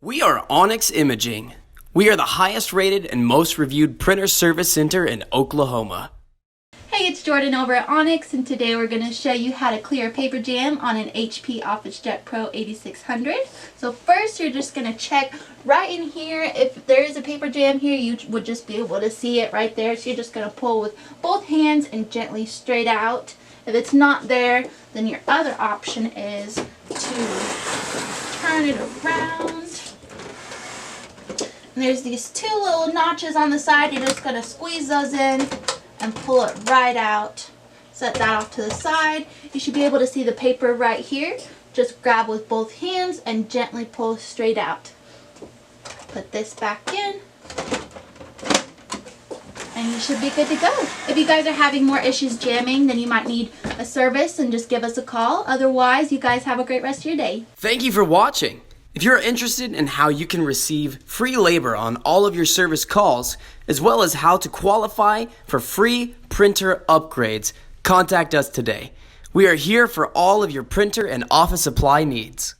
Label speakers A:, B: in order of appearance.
A: We are Onyx Imaging. We are the highest rated and most reviewed printer service center in Oklahoma.
B: Hey, it's Jordan over at Onyx, and today we're going to show you how to clear a paper jam on an HP Officejet Pro 8600. So first you're just going to check right in here. If there is a paper jam here, you would just be able to see it right there. So you're just going to pull with both hands and gently straight out. If it's not there, then your other option is to turn it around. And there's these two little notches on the side. You're just going to squeeze those in and pull it right out. Set that off to the side. You should be able to see the paper right here. Just grab with both hands and gently pull straight out. Put this back in. And you should be good to go. If you guys are having more issues jamming, then you might need a service and just give us a call. Otherwise, you guys have a great rest of your day.
A: Thank you for watching. If you're interested in how you can receive free labor on all of your service calls, as well as how to qualify for free printer upgrades, contact us today. We are here for all of your printer and office supply needs.